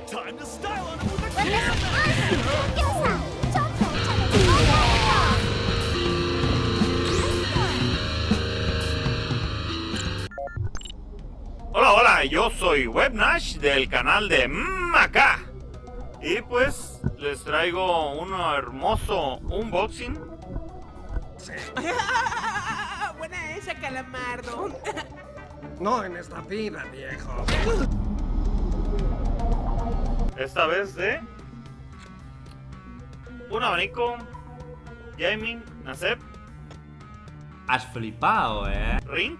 Time to style on him with a Hola, hola, yo soy WebNash del canal de Acá. Y pues les traigo un hermoso unboxing. Buena esa, Calamardo. No en esta vida, viejo. Esta vez de un abanico gaming Naseb Has flipado, Ring